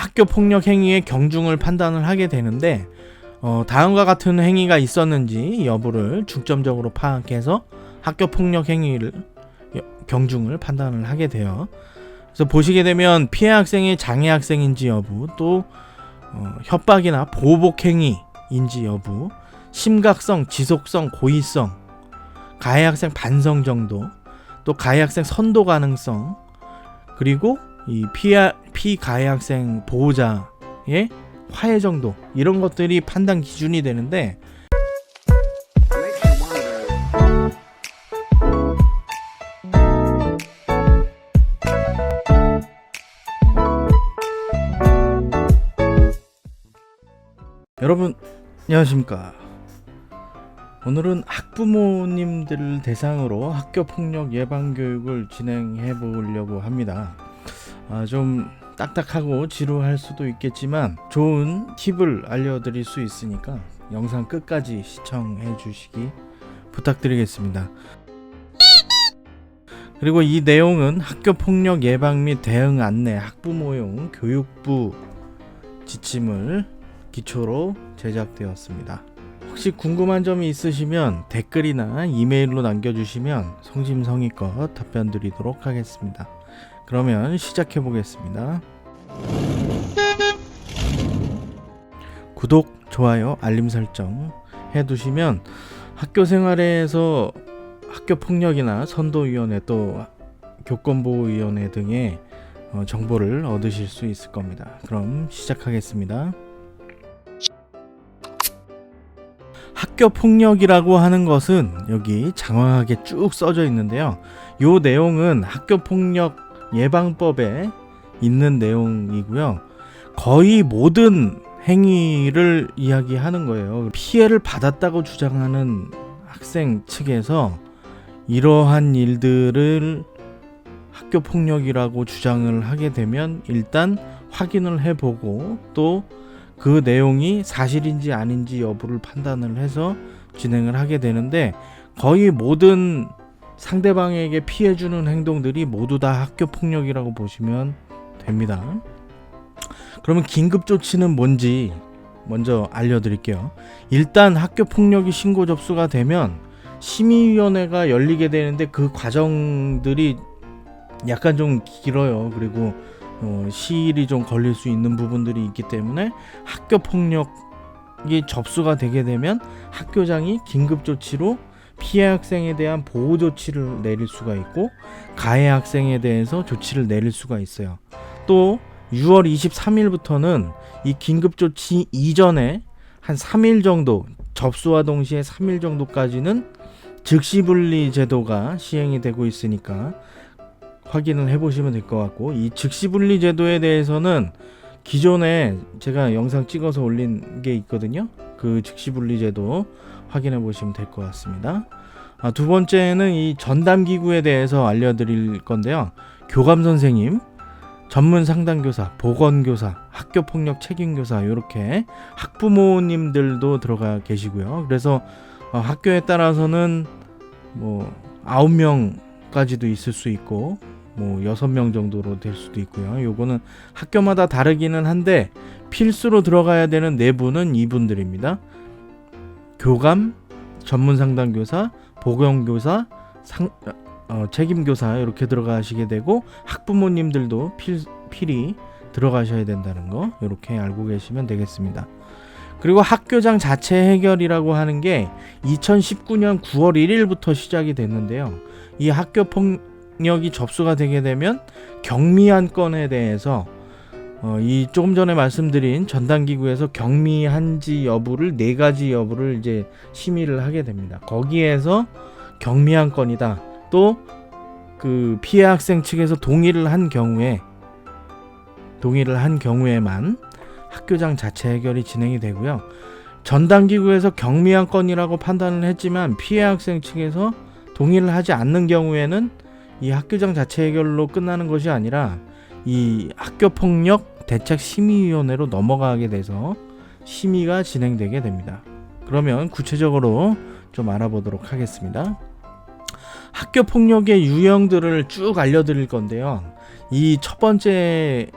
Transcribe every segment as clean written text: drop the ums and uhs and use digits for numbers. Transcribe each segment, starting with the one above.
학교 폭력 행위의 경중을 판단을 하게 되는데 다음과 같은 행위가 있었는지 여부를 중점적으로 파악해서 학교 폭력 행위를 경중을 판단을 하게 돼요. 그래서 보시게 되면 피해 학생이 장애 학생인지 여부, 또 협박이나 보복 행위인지 여부, 심각성, 지속성, 고의성, 가해 학생 반성 정도, 또 가해 학생 선도 가능성, 그리고 이 피가해 학생 보호자의 화해 정도, 이런 것들이 판단 기준이 되는데, 여러분 안녕하십니까. 오늘은 학부모님들을 대상으로 학교폭력 예방교육을 진행해 보려고 합니다. 좀 딱딱하고 지루할 수도 있겠지만 좋은 팁을 알려드릴 수 있으니까 영상 끝까지 시청해 주시기 부탁드리겠습니다. 그리고 이 내용은 학교폭력 예방 및 대응 안내 학부모용 교육부 지침을 기초로 제작되었습니다. 혹시 궁금한 점이 있으시면 댓글이나 이메일로 남겨주시면 성심성의껏 답변 드리도록 하겠습니다. 그러면 시작해 보겠습니다. 구독, 좋아요, 알림 설정 해두시면 학교 생활에서 학교폭력이나 선도위원회, 또 교권보호위원회 등의 정보를 얻으실 수 있을 겁니다. 그럼 시작하겠습니다. 학교 폭력이라고 하는 것은 여기 장황하게 쭉 써져 있는데요. 이 내용은 학교 폭력 예방법에 있는 내용이고요. 거의 모든 행위를 이야기하는 거예요. 피해를 받았다고 주장하는 학생 측에서 이러한 일들을 학교 폭력이라고 주장을 하게 되면 일단 확인을 해보고 또 그 내용이 사실인지 아닌지 여부를 판단을 해서 진행을 하게 되는데, 거의 모든 상대방에게 피해주는 행동들이 모두 다 학교 폭력이라고 보시면 됩니다. 그러면 긴급 조치는 뭔지 먼저 알려드릴게요. 일단 학교 폭력이 신고 접수가 되면 심의위원회가 열리게 되는데 그 과정들이 약간 좀 길어요. 그리고 시일이 좀 걸릴 수 있는 부분들이 있기 때문에 학교 폭력이 접수가 되게 되면 학교장이 긴급 조치로 피해 학생에 대한 보호 조치를 내릴 수가 있고, 가해 학생에 대해서 조치를 내릴 수가 있어요. 또 6월 23일부터는 이 긴급 조치 이전에 한 3일 정도, 접수와 동시에 3일 정도까지는 즉시분리 제도가 시행이 되고 있으니까 확인을 해보시면 될 것 같고, 이 즉시분리 제도에 대해서는 기존에 제가 영상 찍어서 올린 게 있거든요. 그 즉시분리 제도 확인해 보시면 될 것 같습니다. 두 번째는 이 전담기구에 대해서 알려드릴 건데요. 교감선생님, 전문상담교사, 보건교사, 학교폭력 책임교사, 이렇게 학부모님들도 들어가 계시고요. 그래서 학교에 따라서는 9명까지도 있을 수 있고 6명 정도로 될 수도 있고요. 요거는 학교마다 다르기는 한데 필수로 들어가야 되는 내부는 이분들입니다. 교감, 전문상담교사, 보건교사, 책임교사, 이렇게 들어가시게 되고, 학부모님들도 필히 들어가셔야 된다는 거 이렇게 알고 계시면 되겠습니다. 그리고 학교장 자체 해결이라고 하는 게 2019년 9월 1일부터 시작이 됐는데요. 이 학교 폭력이 접수가 되게 되면 경미한 건에 대해서 이 조금 전에 말씀드린 전담기구에서 경미한지 여부를 4가지 여부를 이제 심의를 하게 됩니다. 거기에서 경미한 건이다, 또 그 피해 학생 측에서 동의를 한 경우에만 학교장 자체 해결이 진행이 되고요. 전담기구에서 경미한 건이라고 판단을 했지만 피해 학생 측에서 동의를 하지 않는 경우에는 이 학교장 자체 해결로 끝나는 것이 아니라 이 학교폭력 대책심의위원회로 넘어가게 돼서 심의가 진행되게 됩니다. 그러면 구체적으로 좀 알아보도록 하겠습니다. 학교폭력의 유형들을 쭉 알려드릴 건데요. 이 첫 번째는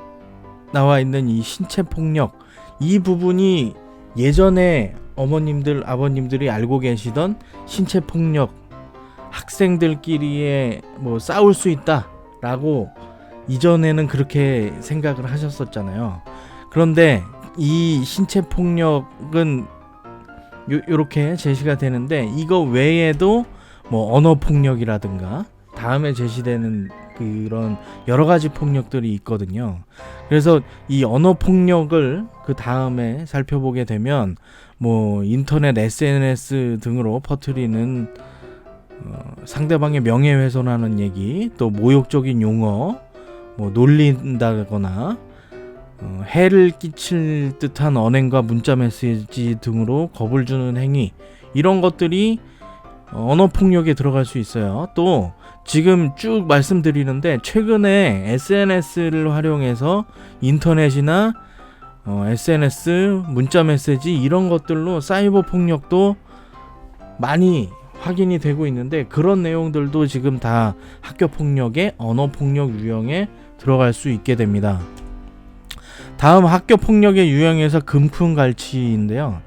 나와 있는 이 신체 폭력, 이 부분이 예전에 어머님들, 아버님들이 알고 계시던 신체 폭력, 학생들끼리의 뭐 싸울 수 있다라고 이전에는 그렇게 생각을 하셨었잖아요. 그런데 이 신체 폭력은 요렇게 제시가 되는데, 이거 외에도 뭐 언어 폭력이라든가 다음에 제시되는 그런 여러 가지 폭력들이 있거든요. 그래서 이 언어 폭력을 그 다음에 살펴보게 되면 뭐 인터넷, SNS 등으로 퍼뜨리는 상대방의 명예훼손하는 얘기, 또 모욕적인 용어, 뭐 놀린다거나 해를 끼칠 듯한 언행과 문자 메시지 등으로 겁을 주는 행위, 이런 것들이 언어 폭력에 들어갈 수 있어요. 또 지금 쭉 말씀드리는데, 최근에 SNS를 활용해서 인터넷이나 SNS, 문자 메시지 이런 것들로 사이버 폭력도 많이 확인이 되고 있는데, 그런 내용들도 지금 다 학교 폭력의 언어 폭력 유형에 들어갈 수 있게 됩니다. 다음 학교 폭력의 유형에서 금품갈취인데요.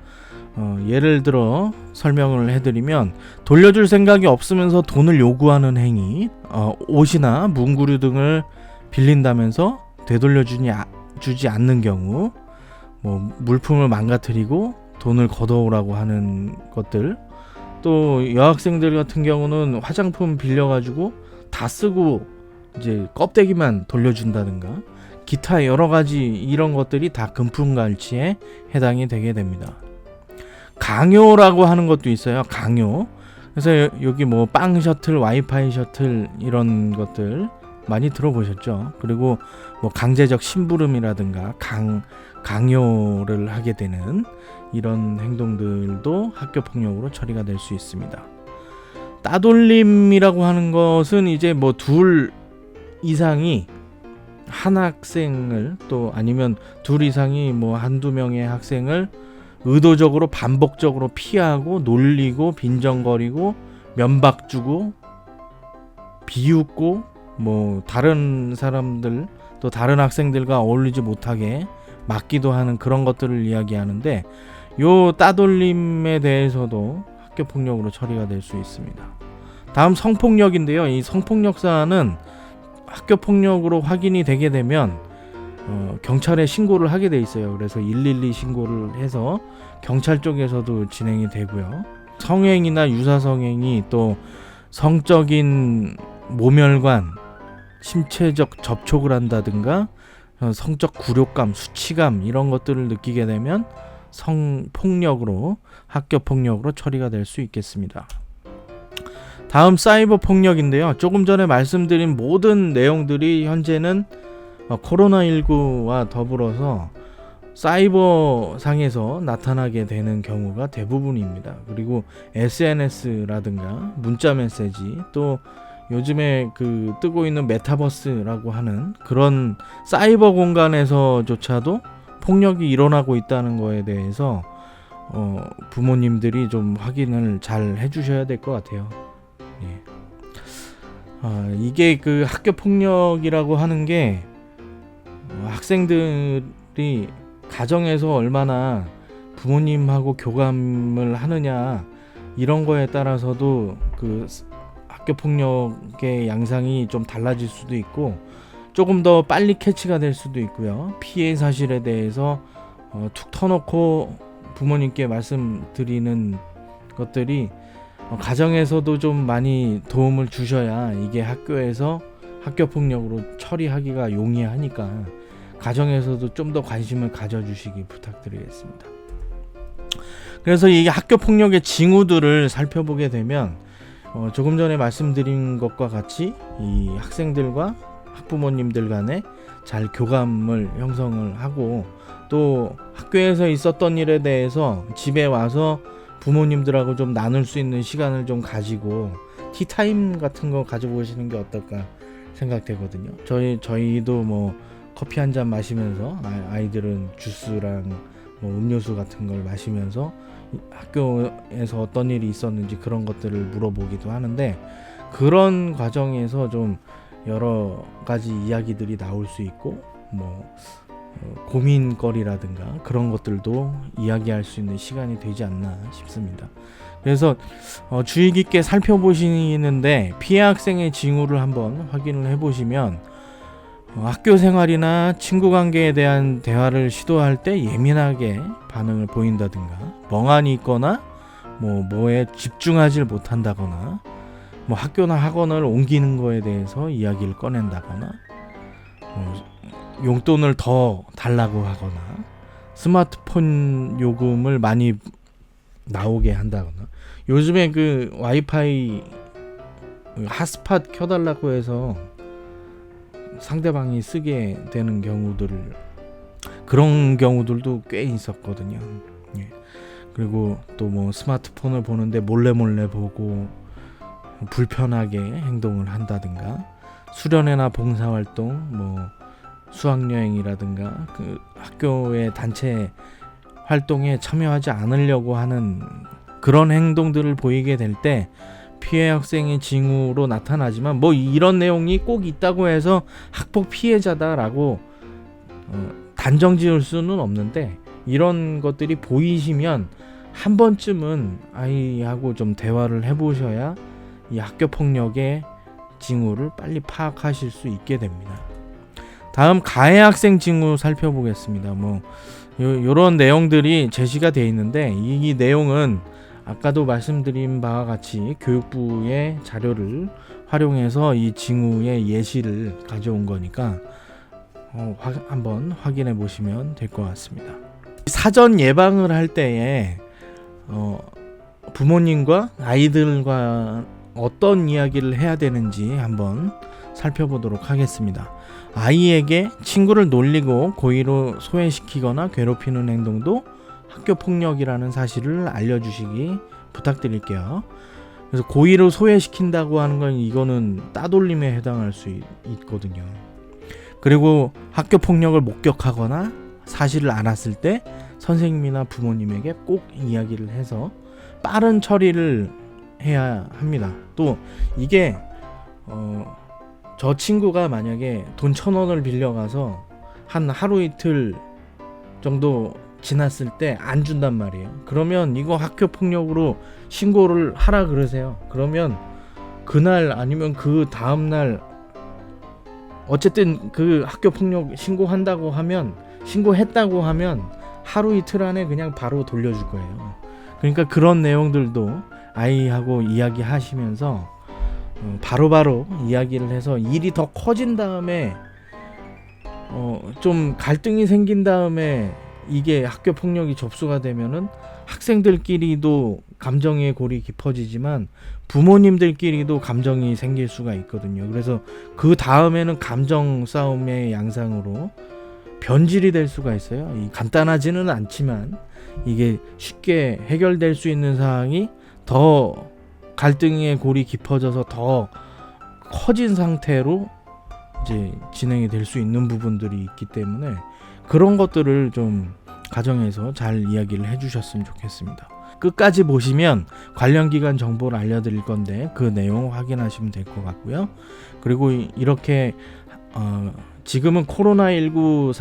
예를 들어 설명을 해드리면, 돌려줄 생각이 없으면서 돈을 요구하는 행위, 옷이나 문구류 등을 빌린다면서 되돌려주지 않는 경우, 뭐 물품을 망가뜨리고 돈을 걷어오라고 하는 것들, 또 여학생들 같은 경우는 화장품 빌려가지고 다 쓰고 이제 껍데기만 돌려준다든가, 기타 여러 가지 이런 것들이 다 금품갈취에 해당이 되게 됩니다. 강요라고 하는 것도 있어요. 강요. 그래서 여기 뭐 빵 셔틀, 와이파이 셔틀 이런 것들 많이 들어보셨죠. 그리고 뭐 강제적 심부름이라든가 강요를 하게 되는 이런 행동들도 학교 폭력으로 처리가 될 수 있습니다. 따돌림이라고 하는 것은 이제 뭐 둘 이상이 한 학생을, 또 아니면 둘 이상이 뭐 한두 명의 학생을 의도적으로 반복적으로 피하고 놀리고 빈정거리고 면박 주고 비웃고 뭐 다른 사람들, 또 다른 학생들과 어울리지 못하게 막기도 하는 그런 것들을 이야기하는데, 요 따돌림에 대해서도 학교 폭력으로 처리가 될 수 있습니다. 다음 성폭력인데요. 이 성폭력 사안은 학교 폭력으로 확인이 되게 되면 경찰에 신고를 하게 돼 있어요. 그래서 112 신고를 해서 경찰 쪽에서도 진행이 되고요. 성행위나 유사성행위, 또 성적인 모멸관, 신체적 접촉을 한다든가 성적 굴욕감, 수치감 이런 것들을 느끼게 되면 성폭력으로, 학교 폭력으로 처리가 될 수 있겠습니다. 다음 사이버 폭력인데요. 조금 전에 말씀드린 모든 내용들이 현재는 코로나19와 더불어서 사이버 상에서 나타나게 되는 경우가 대부분입니다. 그리고 SNS라든가 문자 메시지, 또 요즘에 그 뜨고 있는 메타버스라고 하는 그런 사이버 공간에서조차도 폭력이 일어나고 있다는 거에 대해서 부모님들이 좀 확인을 잘 해주셔야 될 것 같아요. 예. 이게 그 학교 폭력이라고 하는 게 학생들이 가정에서 얼마나 부모님하고 교감을 하느냐, 이런 거에 따라서도 그 학교 폭력의 양상이 좀 달라질 수도 있고, 조금 더 빨리 캐치가 될 수도 있고요. 피해 사실에 대해서 툭 터놓고 부모님께 말씀드리는 것들이 가정에서도 좀 많이 도움을 주셔야 이게 학교에서 학교 폭력으로 처리하기가 용이하니까 가정에서도 좀 더 관심을 가져주시기 부탁드리겠습니다. 그래서 이 학교 폭력의 징후들을 살펴보게 되면 조금 전에 말씀드린 것과 같이 이 학생들과 학부모님들 간에 잘 교감을 형성을 하고, 또 학교에서 있었던 일에 대해서 집에 와서 부모님들하고 좀 나눌 수 있는 시간을 좀 가지고 티타임 같은 거 가져보시는 게 어떨까 생각되거든요. 저희도 뭐 커피 한 잔 마시면서, 아이들은 주스랑 뭐 음료수 같은 걸 마시면서 학교에서 어떤 일이 있었는지 그런 것들을 물어보기도 하는데, 그런 과정에서 좀 여러 가지 이야기들이 나올 수 있고, 뭐 고민거리라든가 그런 것들도 이야기할 수 있는 시간이 되지 않나 싶습니다. 그래서 주의 깊게 살펴보시는데 피해 학생의 징후를 한번 확인을 해보시면 학교 생활이나 친구 관계에 대한 대화를 시도할 때 예민하게 반응을 보인다든가 멍하니 있거나 뭐에 집중하지 못한다거나 학교나 학원을 옮기는 거에 대해서 이야기를 꺼낸다거나 용돈을 더 달라고 하거나 스마트폰 요금을 많이 나오게 한다거나 요즘에 그 와이파이 핫스팟 켜달라고 해서 상대방이 쓰게 되는 경우들을 그런 경우들도 꽤 있었거든요. 예. 그리고 또 스마트폰을 보는데 몰래 보고 불편하게 행동을 한다든가 수련회나 봉사활동 수학여행이라든가 그 학교의 단체 활동에 참여하지 않으려고 하는 그런 행동들을 보이게 될 때 피해 학생의 징후로 나타나지만 이런 내용이 꼭 있다고 해서 학폭 피해자다라고 단정 지을 수는 없는데 이런 것들이 보이시면 한 번쯤은 아이하고 좀 대화를 해보셔야 이 학교 폭력의 징후를 빨리 파악하실 수 있게 됩니다. 다음 가해 학생 징후 살펴보겠습니다. 요런 내용들이 제시가 되어 있는데 이 내용은 아까도 말씀드린 바와 같이 교육부의 자료를 활용해서 이 징후의 예시를 가져온 거니까 한번 확인해 보시면 될 것 같습니다. 사전 예방을 할 때에 부모님과 아이들과 어떤 이야기를 해야 되는지 한번 살펴보도록 하겠습니다. 아이에게 친구를 놀리고 고의로 소외시키거나 괴롭히는 행동도 학교 폭력이라는 사실을 알려주시기 부탁드릴게요. 그래서 고의로 소외시킨다고 하는 건 이거는 따돌림에 해당할 수 있거든요. 그리고 학교 폭력을 목격하거나 사실을 알았을 때 선생님이나 부모님에게 꼭 이야기를 해서 빠른 처리를 해야 합니다. 또 이게 저 친구가 만약에 돈 1,000원을 빌려가서 한 하루 이틀 정도 지났을 때 안 준단 말이에요. 그러면 이거 학교 폭력으로 신고를 하라 그러세요. 그러면 그날 아니면 그 다음날 어쨌든 그 학교 폭력 신고했다고 하면 하루 이틀 안에 그냥 바로 돌려줄 거예요. 그러니까 그런 내용들도 아이하고 이야기하시면서 바로바로 이야기를 해서 일이 더 커진 다음에 좀 갈등이 생긴 다음에 이게 학교 폭력이 접수가 되면은 학생들끼리도 감정의 골이 깊어지지만 부모님들끼리도 감정이 생길 수가 있거든요. 그래서 그 다음에는 감정 싸움의 양상으로 변질이 될 수가 있어요. 간단하지는 않지만 이게 쉽게 해결될 수 있는 상황이 더 갈등의 골이 깊어져서 더 커진 상태로 이제 진행이 될 수 있는 부분들이 있기 때문에 그런 것들을 좀 가정에서 잘 이야기를 해주셨으면 좋겠습니다. 끝까지 보시면 관련 기관 정보를 알려드릴 건데 그 내용 확인하시면 될 것 같고요. 그리고 이렇게 지금은 코로나19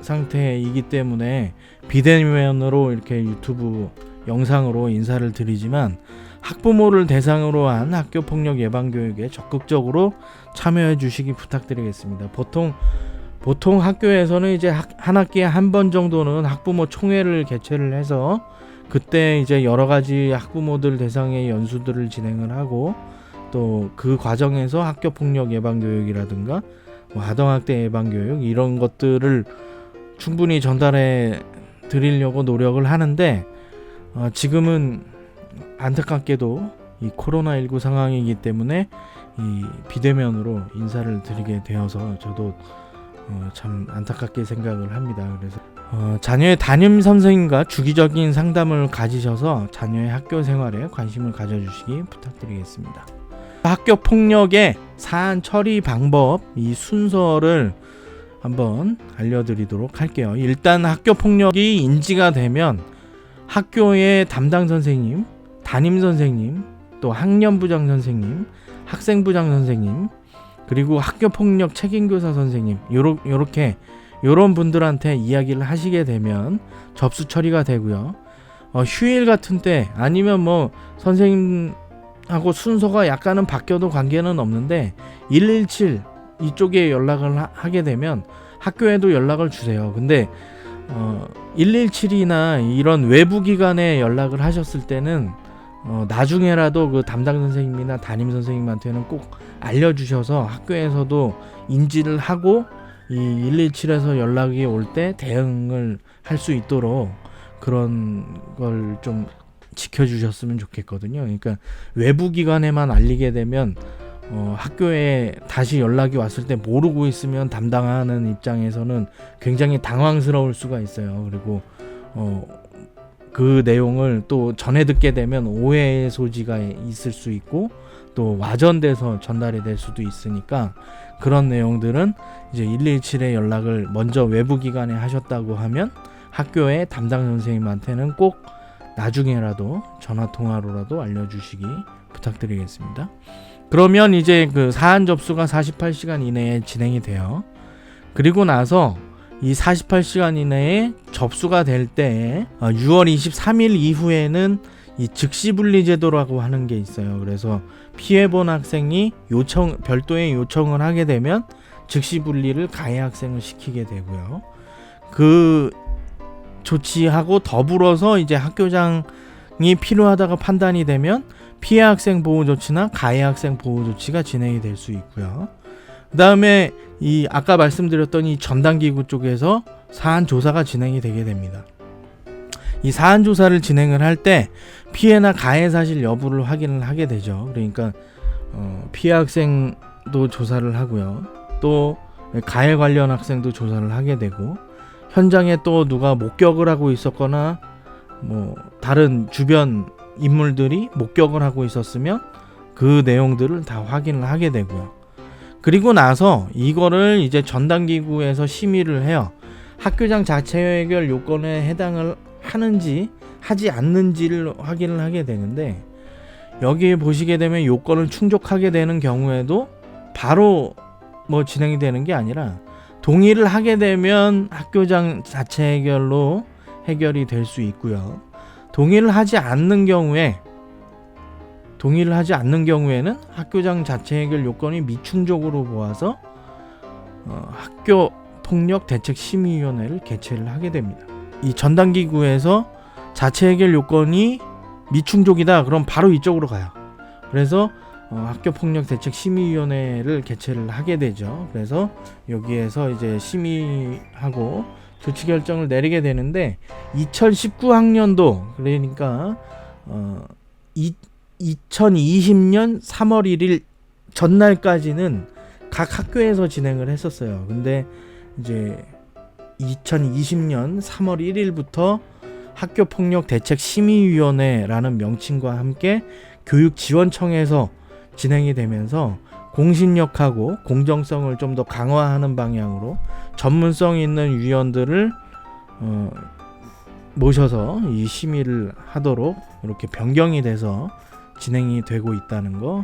상태이기 때문에 비대면으로 이렇게 유튜브 영상으로 인사를 드리지만 학부모를 대상으로 한 학교 폭력 예방 교육에 적극적으로 참여해 주시기 부탁드리겠습니다. 보통 학교에서는 이제 한 학기에 한 번 정도는 학부모 총회를 개최를 해서 그때 이제 여러 가지 학부모들 대상의 연수들을 진행을 하고 또 그 과정에서 학교 폭력 예방 교육이라든가 아동학대 예방 교육 이런 것들을 충분히 전달해 드리려고 노력을 하는데 지금은 안타깝게도 이 코로나19 상황이기 때문에 이 비대면으로 인사를 드리게 되어서 저도 참 안타깝게 생각을 합니다. 그래서 자녀의 담임 선생님과 주기적인 상담을 가지셔서 자녀의 학교 생활에 관심을 가져주시기 부탁드리겠습니다. 학교 폭력의 사안 처리 방법 이 순서를 한번 알려드리도록 할게요. 일단 학교 폭력이 인지가 되면 학교의 담당 선생님, 담임 선생님, 또 학년부장 선생님, 학생부장 선생님, 그리고 학교 폭력 책임교사 선생님 요렇게 이런 분들한테 이야기를 하시게 되면 접수 처리가 되고요. 휴일 같은 때 아니면 뭐 선생님하고 순서가 약간은 바뀌어도 관계는 없는데 117 이쪽에 연락을 하게 되면 학교에도 연락을 주세요. 근데 117이나 이런 외부 기관에 연락을 하셨을 때는 나중에라도 그 담당 선생님이나 담임 선생님한테는 꼭 알려주셔서 학교에서도 인지를 하고 이 117에서 연락이 올 때 대응을 할 수 있도록 그런 걸 좀 지켜주셨으면 좋겠거든요. 그러니까 외부 기관에만 알리게 되면 학교에 다시 연락이 왔을 때 모르고 있으면 담당하는 입장에서는 굉장히 당황스러울 수가 있어요. 그리고 그 내용을 또 전해 듣게 되면 오해의 소지가 있을 수 있고 또 와전돼서 전달이 될 수도 있으니까 그런 내용들은 이제 117에 연락을 먼저 외부 기관에 하셨다고 하면 학교의 담당 선생님한테는 꼭 나중에라도 전화 통화로라도 알려주시기 부탁드리겠습니다. 그러면 이제 그 사안 접수가 48시간 이내에 진행이 돼요. 그리고 나서 이 48시간 이내에 접수가 될 때 6월 23일 이후에는 이 즉시분리 제도라고 하는 게 있어요. 그래서 피해본 학생이 별도의 요청을 하게 되면 즉시분리를 가해 학생을 시키게 되고요. 그 조치하고 더불어서 이제 학교장이 필요하다가 판단이 되면 피해 학생 보호 조치나 가해 학생 보호 조치가 진행이 될 수 있고요. 그 다음에 이 아까 말씀드렸던 이 전담기구 쪽에서 사안 조사가 진행이 되게 됩니다. 이 사안 조사를 진행을 할 때 피해나 가해 사실 여부를 확인을 하게 되죠. 그러니까 피해 학생도 조사를 하고요. 또 가해 관련 학생도 조사를 하게 되고 현장에 또 누가 목격을 하고 있었거나 뭐 다른 주변 인물들이 목격을 하고 있었으면 그 내용들을 다 확인을 하게 되고요. 그리고 나서 이거를 이제 전담기구에서 심의를 해요. 학교장 자체 해결 요건에 해당을 하는지 하지 않는지를 확인을 하게 되는데 여기에 보시게 되면 요건을 충족하게 되는 경우에도 바로 뭐 진행이 되는 게 아니라 동의를 하게 되면 학교장 자체 해결로 해결이 될 수 있고요. 동의를 하지 않는 경우에는 학교장 자체 해결 요건이 미충족으로 보아서 학교 폭력 대책 심의위원회를 개최를 하게 됩니다. 이 전담기구에서 자체 해결 요건이 미충족이다. 그럼 바로 이쪽으로 가요. 그래서 학교 폭력 대책 심의위원회를 개최를 하게 되죠. 그래서 여기에서 이제 심의하고 조치 결정을 내리게 되는데 2019학년도 그러니까 2020년 3월 1일 전날까지는 각 학교에서 진행을 했었어요. 근데 이제 2020년 3월 1일부터 학교폭력대책심의위원회라는 명칭과 함께 교육지원청에서 진행이 되면서 공신력하고 공정성을 좀 더 강화하는 방향으로 전문성 있는 위원들을 모셔서 이 심의를 하도록 이렇게 변경이 돼서 진행이 되고 있다는 거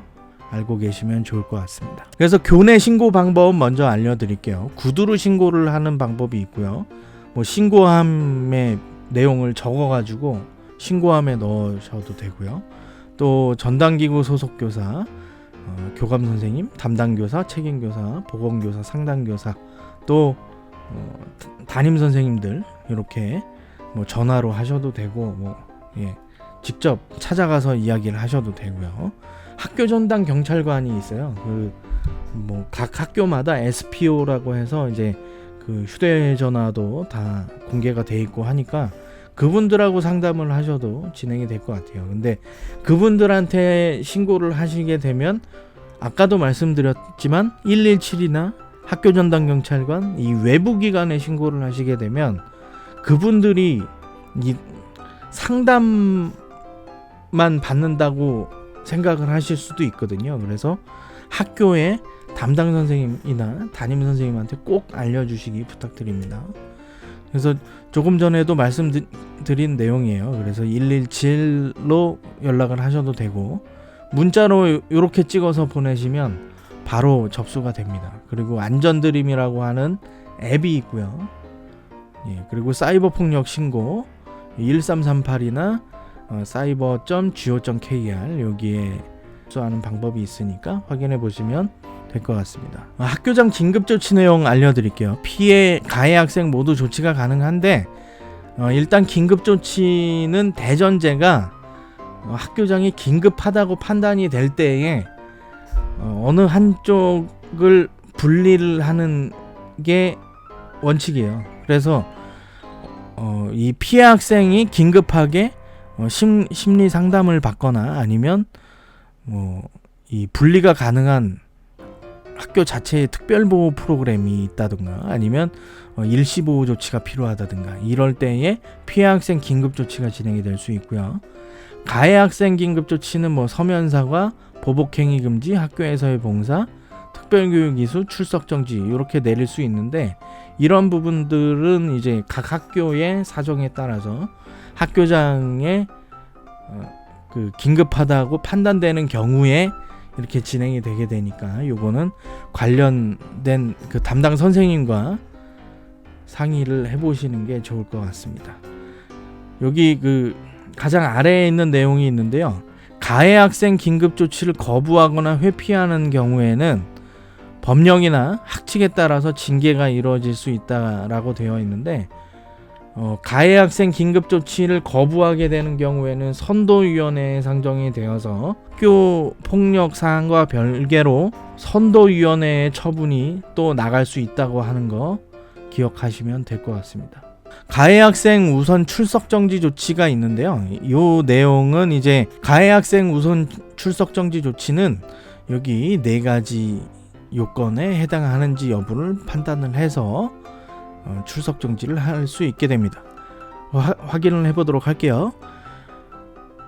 알고 계시면 좋을 것 같습니다. 그래서 교내 신고 방법 먼저 알려드릴게요. 구두로 신고를 하는 방법이 있고요. 뭐 신고함의 내용을 적어가지고 신고함에 넣으셔도 되고요. 또 전담기구 소속 교사, 교감 선생님, 담당교사, 책임교사, 보건교사, 상담교사, 또 담임 선생님들 이렇게 뭐 전화로 하셔도 되고 직접 찾아가서 이야기를 하셔도 되고요. 학교 전담 경찰관이 있어요. 뭐 각 학교마다 SPO라고 해서 이제 그 휴대전화도 다 공개가 돼 있고 하니까 그분들하고 상담을 하셔도 진행이 될 것 같아요. 근데 그분들한테 신고를 하시게 되면 아까도 말씀드렸지만 117이나 학교 전담 경찰관 이 외부 기관에 신고를 하시게 되면 그분들이 이 상담만 받는다고 생각을 하실 수도 있거든요. 그래서 학교의 담당 선생님이나 담임 선생님한테 꼭 알려주시기 부탁드립니다. 그래서 조금 전에도 말씀드린 내용이에요. 그래서 117로 연락을 하셔도 되고 문자로 이렇게 찍어서 보내시면 바로 접수가 됩니다. 그리고 안전드림이라고 하는 앱이 있고요. 예, 그리고 사이버 폭력 신고 1338이나 cyber.go.kr 여기에 접수하는 방법이 있으니까 확인해 보시면 될 것 같습니다. 학교장 긴급조치 내용 알려드릴게요. 피해 가해 학생 모두 조치가 가능한데 일단 긴급조치는 대전제가 학교장이 긴급하다고 판단이 될 때에 어느 한쪽을 분리를 하는 게 원칙이에요. 그래서 이 피해 학생이 긴급하게 심리 상담을 받거나 아니면 이 분리가 가능한 학교 자체의 특별보호 프로그램이 있다든가 아니면 일시보호 조치가 필요하다든가 이럴 때에 피해 학생 긴급조치가 진행이 될 수 있고요. 가해 학생 긴급조치는 서면사과, 보복행위 금지, 학교에서의 봉사, 특별교육 이수, 출석 정지 이렇게 내릴 수 있는데 이런 부분들은 이제 각 학교의 사정에 따라서 학교장의 그 긴급하다고 판단되는 경우에 이렇게 진행이 되게 되니까 요거는 관련된 그 담당 선생님과 상의를 해보시는 게 좋을 것 같습니다. 여기 그 가장 아래에 있는 내용이 있는데요. 가해 학생 긴급조치를 거부하거나 회피하는 경우에는 법령이나 학칙에 따라서 징계가 이루어질 수 있다라고 되어 있는데 가해 학생 긴급조치를 거부하게 되는 경우에는 선도위원회에 상정이 되어서 학교 폭력 사항과 별개로 선도위원회의 처분이 또 나갈 수 있다고 하는 거 기억하시면 될 것 같습니다. 가해 학생 우선 출석 정지 조치가 있는데요. 이 내용은 이제 가해 학생 우선 출석 정지 조치는 여기 4가지 요건에 해당하는지 여부를 판단을 해서 출석 정지를 할 수 있게 됩니다. 확인을 해보도록 할게요.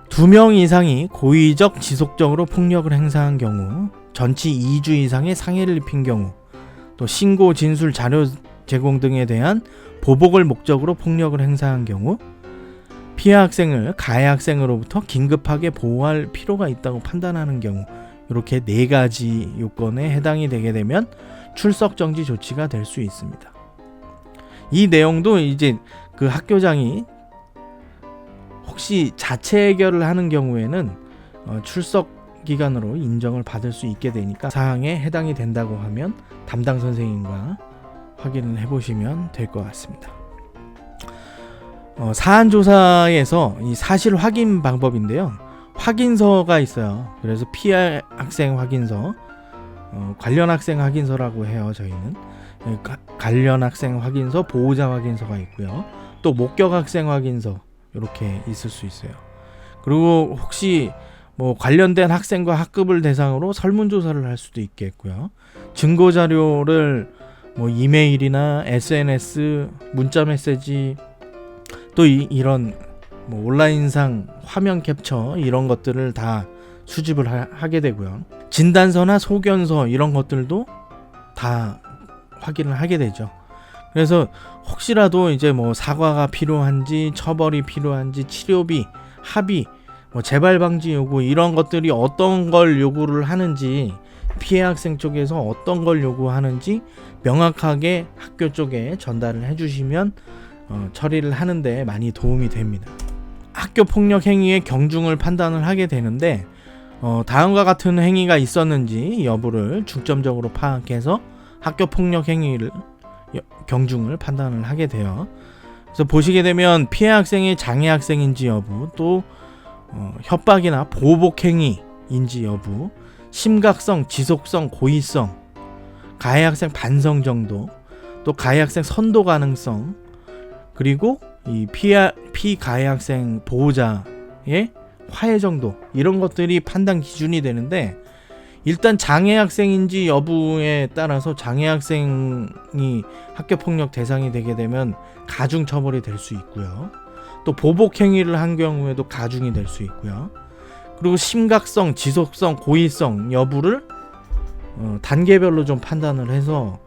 2명 이상이 고의적 지속적으로 폭력을 행사한 경우, 전치 2주 이상의 상해를 입힌 경우, 또 신고 진술 자료 제공 등에 대한 보복을 목적으로 폭력을 행사한 경우, 피해 학생을 가해 학생으로부터 긴급하게 보호할 필요가 있다고 판단하는 경우, 이렇게 4가지 요건에 해당이 되게 되면 출석 정지 조치가 될 수 있습니다. 이 내용도 이제 그 학교장이 혹시 자체 해결을 하는 경우에는 출석 기간으로 인정을 받을 수 있게 되니까 사항에 해당이 된다고 하면 담당 선생님과 확인을 해보시면 될 것 같습니다. 사안 조사에서 이 사실 확인 방법인데요. 확인서가 있어요. 그래서 피해 학생 확인서, 관련 학생 확인서라고 해요. 저희는 관련 학생 확인서, 보호자 확인서가 있고요. 또 목격 학생 확인서 이렇게 있을 수 있어요. 그리고 혹시 관련된 학생과 학급을 대상으로 설문조사를 할 수도 있겠고요. 증거 자료를 이메일이나 SNS, 문자 메시지, 또 이런 온라인상 화면 캡처 이런 것들을 다 수집을 하게 되고요. 진단서나 소견서 이런 것들도 다 확인을 하게 되죠. 그래서 혹시라도 이제 사과가 필요한지, 처벌이 필요한지, 치료비, 합의, 재발 방지 요구 이런 것들이 어떤 걸 요구를 하는지, 피해 학생 쪽에서 어떤 걸 요구하는지 명확하게 학교 쪽에 전달을 해주시면 처리를 하는데 많이 도움이 됩니다. 학교 폭력 행위의 경중을 판단을 하게 되는데 다음과 같은 행위가 있었는지 여부를 중점적으로 파악해서 학교 폭력 행위를 경중을 판단을 하게 돼요. 그래서 보시게 되면 피해 학생이 장애 학생인지 여부, 또 협박이나 보복 행위인지 여부, 심각성, 지속성, 고의성, 가해 학생 반성 정도, 또 가해 학생 선도 가능성, 그리고 이 피가해 학생 보호자의 화해 정도, 이런 것들이 판단 기준이 되는데, 일단 장애 학생인지 여부에 따라서 장애 학생이 학교 폭력 대상이 되게 되면 가중 처벌이 될 수 있고요. 또 보복 행위를 한 경우에도 가중이 될 수 있고요. 그리고 심각성, 지속성, 고의성 여부를 단계별로 좀 판단을 해서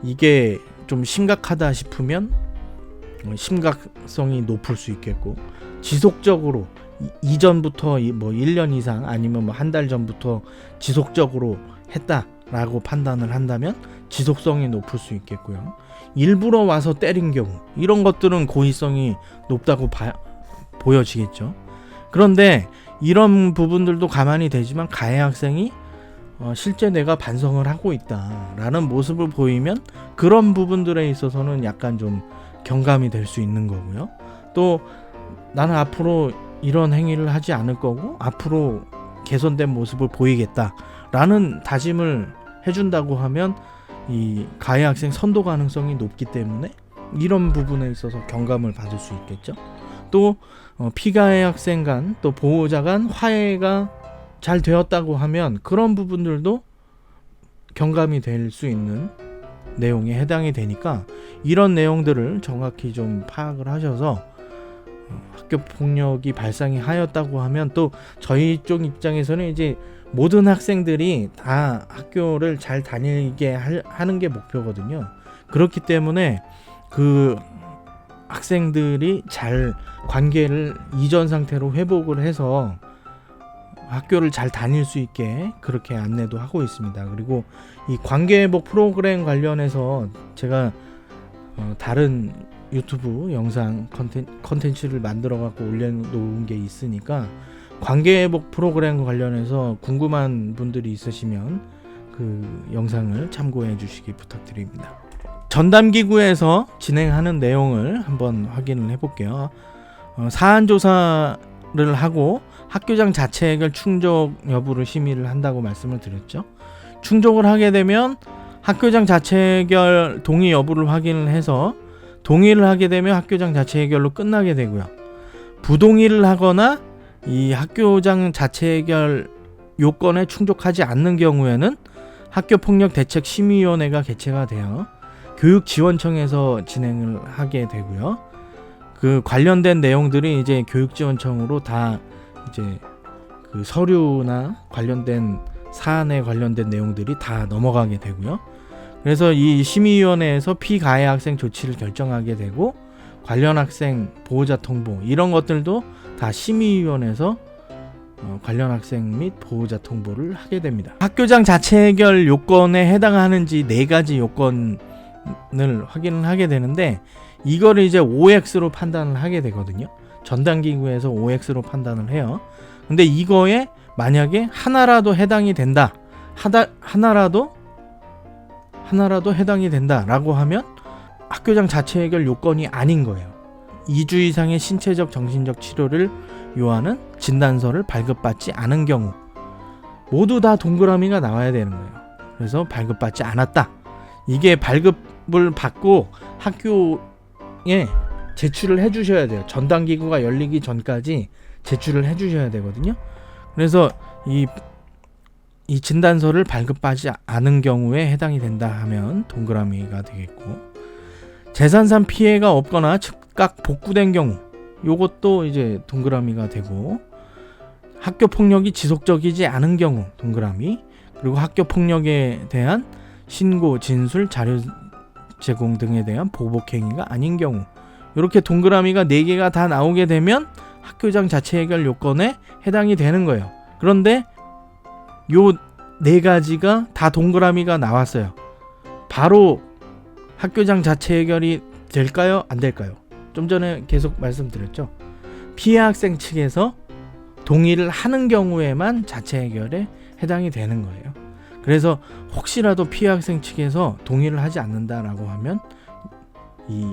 이게 좀 심각하다 싶으면 심각성이 높을 수 있겠고, 지속적으로 이전부터 1년 이상 아니면 한 달 전부터 지속적으로 했다라고 판단을 한다면 지속성이 높을 수 있겠고요. 일부러 와서 때린 경우 이런 것들은 고의성이 높다고 보여지겠죠. 그런데 이런 부분들도 가만히 되지만 가해 학생이 실제 내가 반성을 하고 있다라는 모습을 보이면 그런 부분들에 있어서는 약간 좀 경감이 될 수 있는 거고요. 또 나는 앞으로 이런 행위를 하지 않을 거고 앞으로 개선된 모습을 보이겠다라는 다짐을 해준다고 하면 이 가해 학생 선도 가능성이 높기 때문에 이런 부분에 있어서 경감을 받을 수 있겠죠. 또 피가해 학생 간 또 보호자 간 화해가 잘 되었다고 하면 그런 부분들도 경감이 될 수 있는 내용에 해당이 되니까 이런 내용들을 정확히 좀 파악을 하셔서 학교 폭력이 발생이 하였다고 하면 또 저희 쪽 입장에서는 이제 모든 학생들이 다 학교를 잘 다니게 하는 게 목표거든요. 그렇기 때문에 그 학생들이 잘 관계를 이전 상태로 회복을 해서 학교를 잘 다닐 수 있게 그렇게 안내도 하고 있습니다. 그리고 이 관계회복 프로그램 관련해서 제가 다른 유튜브 영상 컨텐츠를 만들어 갖고 올려놓은 게 있으니까 관계회복 프로그램 관련해서 궁금한 분들이 있으시면 그 영상을 참고해 주시기 부탁드립니다. 전담기구에서 진행하는 내용을 한번 확인을 해볼게요. 사안조사를 하고 학교장 자체결 충족 여부를 심의를 한다고 말씀을 드렸죠. 충족을 하게 되면 학교장 자체결 동의 여부를 확인을 해서 동의를 하게 되면 학교장 자체결로 끝나게 되고요. 부동의를 하거나 이 학교장 자체결 요건에 충족하지 않는 경우에는 학교폭력대책심의위원회가 개최가 되어 교육지원청에서 진행을 하게 되고요. 그 관련된 내용들이 이제 교육지원청으로 다 이제 그 서류나 관련된 사안에 관련된 내용들이 다 넘어가게 되고요. 그래서 이 심의위원회에서 피가해 학생 조치를 결정하게 되고 관련 학생 보호자 통보 이런 것들도 다 심의위원회에서 관련 학생 및 보호자 통보를 하게 됩니다. 학교장 자체 해결 요건에 해당하는지 4가지 요건을 확인을 하게 되는데 이거를 이제 OX로 판단을 하게 되거든요. 전담기구에서 OX로 판단을 해요. 근데 이거에 만약에 하나라도 해당이 된다. 하나라도 해당이 된다라고 하면 학교장 자체 해결 요건이 아닌 거예요. 2주 이상의 신체적 정신적 치료를 요하는 진단서를 발급받지 않은 경우 모두 다 동그라미가 나와야 되는 거예요. 그래서 발급받지 않았다. 이게 발급을 받고 학교에 제출을 해주셔야 돼요. 전담기구가 열리기 전까지 제출을 해주셔야 되거든요. 그래서 이 진단서를 발급받지 않은 경우에 해당이 된다 하면 동그라미가 되겠고, 재산상 피해가 없거나 즉각 복구된 경우 요것도 이제 동그라미가 되고, 학교 폭력이 지속적이지 않은 경우 동그라미, 그리고 학교 폭력에 대한 신고, 진술, 자료 제공 등에 대한 보복 행위가 아닌 경우 이렇게 동그라미가 4개가 다 나오게 되면 학교장 자체 해결 요건에 해당이 되는 거예요. 그런데 요 4가지가 다 동그라미가 나왔어요. 바로 학교장 자체 해결이 될까요? 안 될까요? 좀 전에 계속 말씀드렸죠. 피해 학생 측에서 동의를 하는 경우에만 자체 해결에 해당이 되는 거예요. 그래서 혹시라도 피해 학생 측에서 동의를 하지 않는다라고 하면 이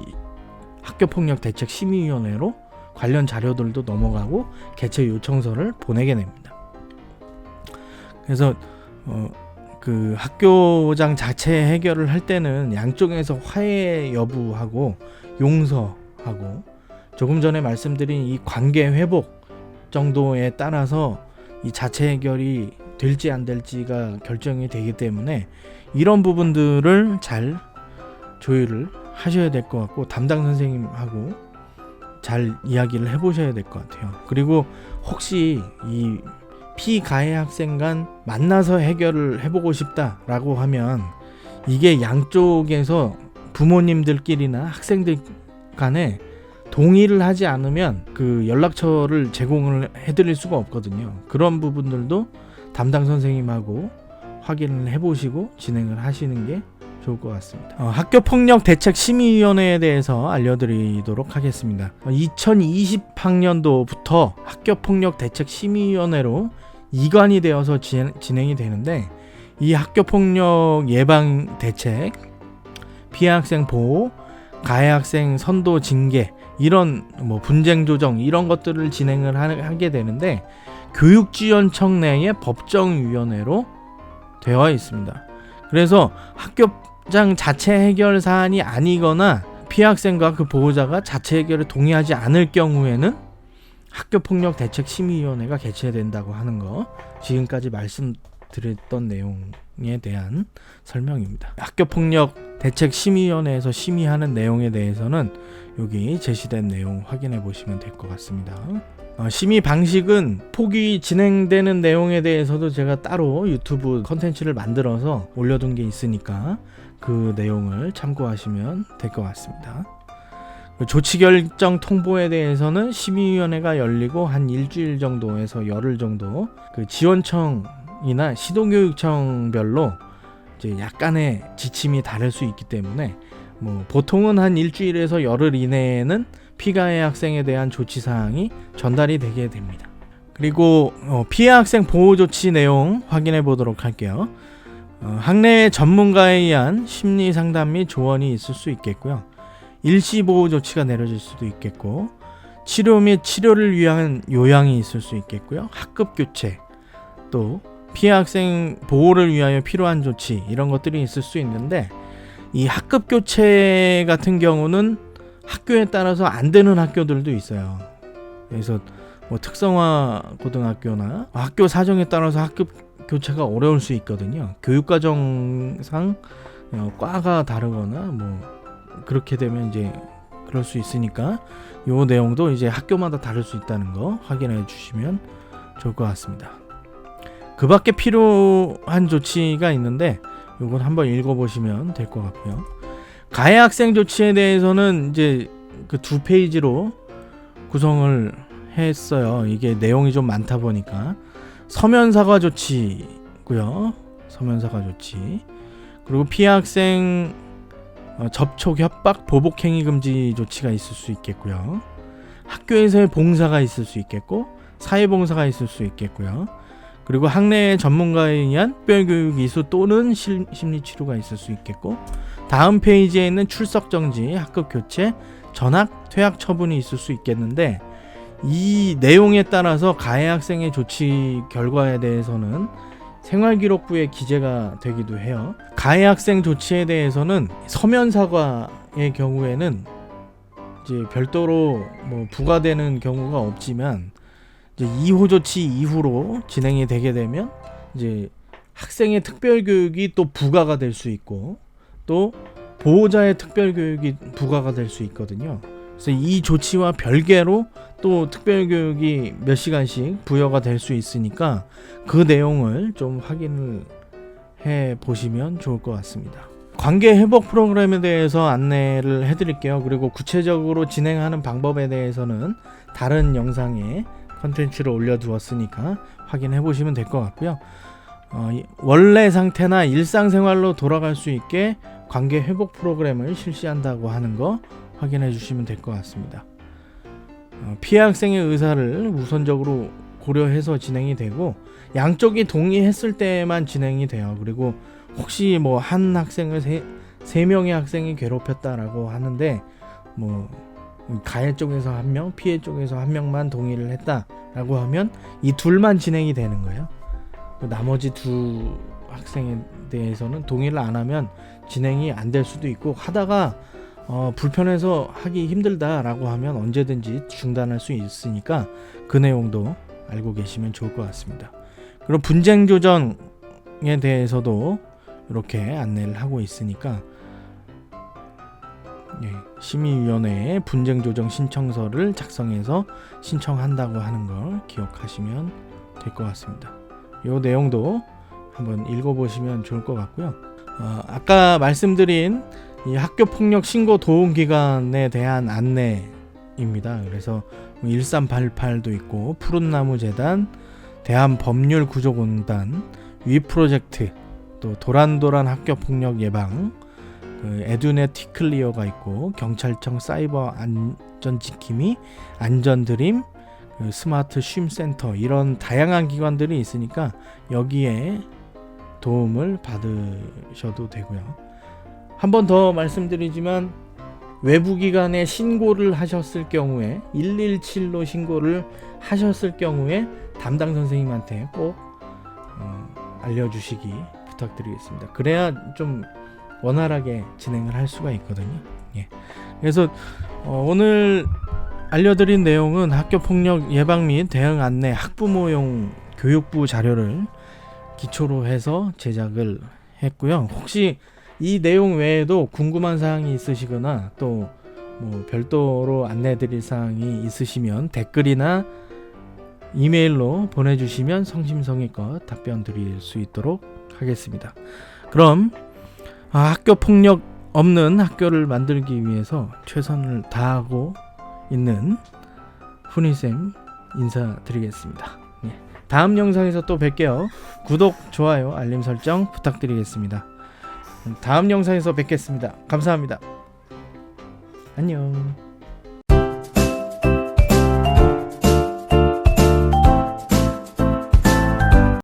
학교폭력대책심의위원회로 관련 자료들도 넘어가고 개최 요청서를 보내게 됩니다. 그래서 그 학교장 자체 해결을 할 때는 양쪽에서 화해 여부하고 용서하고 조금 전에 말씀드린 이 관계 회복 정도에 따라서 이 자체 해결이 될지 안 될지가 결정이 되기 때문에 이런 부분들을 잘 조율을 하셔야 될 것 같고 담당 선생님하고 잘 이야기를 해보셔야 될 것 같아요. 그리고 혹시 이 피가해 학생 간 만나서 해결을 해보고 싶다라고 하면 이게 양쪽에서 부모님들끼리나 학생들 간에 동의를 하지 않으면 그 연락처를 제공을 해드릴 수가 없거든요. 그런 부분들도 담당 선생님하고 확인을 해보시고 진행을 하시는 게 좋을 것 같습니다. 학교폭력대책심의위원회에 대해서 알려드리도록 하겠습니다. 2020학년도부터 학교폭력대책심의위원회로 이관이 되어서 진행이 되는데, 이 학교폭력 예방 대책, 피해 학생 보호, 가해 학생 선도 징계, 이런 분쟁 조정 이런 것들을 진행을 하게 되는데, 교육지원청 내에 법정위원회로 되어 있습니다. 그래서 학교장 자체 해결 사안이 아니거나 피해 학생과 그 보호자가 자체 해결에 동의하지 않을 경우에는 학교폭력대책심의위원회가 개최된다고 하는 거, 지금까지 말씀드렸던 내용에 대한 설명입니다. 학교폭력대책심의위원회에서 심의하는 내용에 대해서는 여기 제시된 내용 확인해 보시면 될 것 같습니다. 심의 방식은 폭이 진행되는 내용에 대해서도 제가 따로 유튜브 컨텐츠를 만들어서 올려둔 게 있으니까 그 내용을 참고하시면 될 것 같습니다. 조치 결정 통보에 대해서는 심의위원회가 열리고 한 일주일 정도에서 열흘 정도 그 지원청이나 시도교육청별로 이제 약간의 지침이 다를 수 있기 때문에 보통은 한 일주일에서 열흘 이내에는 피가해 학생에 대한 조치 사항이 전달이 되게 됩니다. 그리고 피해 학생 보호 조치 내용 확인해 보도록 할게요. 학내 전문가에 의한 심리 상담 및 조언이 있을 수 있겠고요. 일시 보호 조치가 내려질 수도 있겠고, 치료 및 치료를 위한 요양이 있을 수 있겠고요. 학급 교체, 또 피해 학생 보호를 위하여 필요한 조치, 이런 것들이 있을 수 있는데, 이 학급 교체 같은 경우는 학교에 따라서 안 되는 학교들도 있어요. 그래서 특성화 고등학교나 학교 사정에 따라서 학급 교체가 어려울 수 있거든요. 교육과정상 과가 다르거나 그렇게 되면 이제 그럴 수 있으니까 요 내용도 이제 학교마다 다를 수 있다는 거 확인해 주시면 좋을 것 같습니다. 그 밖에 필요한 조치가 있는데 요건 한번 읽어보시면 될 것 같고요. 가해 학생 조치에 대해서는 이제 그 2페이지로 구성을 했어요. 이게 내용이 좀 많다 보니까 서면 사과 조치고요. 서면 사과 조치. 그리고 피해 학생 접촉, 협박, 보복 행위 금지 조치가 있을 수 있겠고요. 학교에서의 봉사가 있을 수 있겠고, 사회봉사가 있을 수 있겠고요. 그리고 학내 전문가에 의한 특별교육 이수 또는 심리치료가 있을 수 있겠고, 다음 페이지에 있는 출석 정지, 학급 교체, 전학, 퇴학 처분이 있을 수 있겠는데, 이 내용에 따라서 가해 학생의 조치 결과에 대해서는 생활기록부에 기재가 되기도 해요. 가해 학생 조치에 대해서는 서면 사과의 경우에는 이제 별도로 부과되는 경우가 없지만, 이제 2호 조치 이후로 진행이 되게 되면 이제 학생의 특별교육이 또 부과가 될 수 있고, 또 보호자의 특별교육이 부과가 될 수 있거든요. 그래서 이 조치와 별개로 또 특별교육이 몇 시간씩 부여가 될 수 있으니까 그 내용을 좀 확인을 해 보시면 좋을 것 같습니다. 관계 회복 프로그램에 대해서 안내를 해드릴게요. 그리고 구체적으로 진행하는 방법에 대해서는 다른 영상에 컨텐츠를 올려두었으니까 확인해 보시면 될 것 같고요. 원래 상태나 일상생활로 돌아갈 수 있게 관계 회복 프로그램을 실시한다고 하는 거 확인해 주시면 될 것 같습니다. 피해 학생의 의사를 우선적으로 고려해서 진행이 되고, 양쪽이 동의했을 때만 진행이 돼요. 그리고 혹시 한 학생을 세 명의 학생이 괴롭혔다라고 하는데 가해 쪽에서 한 명, 피해 쪽에서 한 명만 동의를 했다라고 하면 이 둘만 진행이 되는 거예요. 나머지 두 학생에 대해서는 동의를 안 하면 진행이 안 될 수도 있고, 하다가 불편해서 하기 힘들다라고 하면 언제든지 중단할 수 있으니까 그 내용도 알고 계시면 좋을 것 같습니다. 그리고 분쟁 조정에 대해서도 이렇게 안내를 하고 있으니까 심의위원회에 분쟁 조정 신청서를 작성해서 신청한다고 하는 걸 기억하시면 될 것 같습니다. 이 내용도 한번 읽어보시면 좋을 것 같고요. 아까 말씀드린 이 학교폭력 신고 도움 기관에 대한 안내입니다. 그래서 1388도 있고, 푸른나무 재단, 대한법률구조공단, 위프로젝트, 또 도란도란 학교폭력 예방, 그 에듀넷 티클리어가 있고 경찰청 사이버 안전지킴이, 안전드림, 그 스마트 쉼센터 이런 다양한 기관들이 있으니까 여기에 도움을 받으셔도 되고요. 한 번 더 말씀드리지만 외부 기관에 신고를 하셨을 경우에 117로 신고를 하셨을 경우에 담당 선생님한테 꼭 알려주시기 부탁드리겠습니다. 그래야 좀 원활하게 진행을 할 수가 있거든요. 예. 그래서 오늘 알려드린 내용은 학교폭력 예방 및 대응 안내 학부모용 교육부 자료를 기초로 해서 제작을 했고요. 혹시 이 내용 외에도 궁금한 사항이 있으시거나 또 뭐 별도로 안내드릴 사항이 있으시면 댓글이나 이메일로 보내주시면 성심성의껏 답변 드릴 수 있도록 하겠습니다. 그럼 학교 폭력 없는 학교를 만들기 위해서 최선을 다하고 있는 훈이쌤 인사드리겠습니다. 예. 다음 영상에서 또 뵐게요. 구독, 좋아요, 알림 설정 부탁드리겠습니다. 다음 영상에서 뵙겠습니다. 감사합니다. 안녕.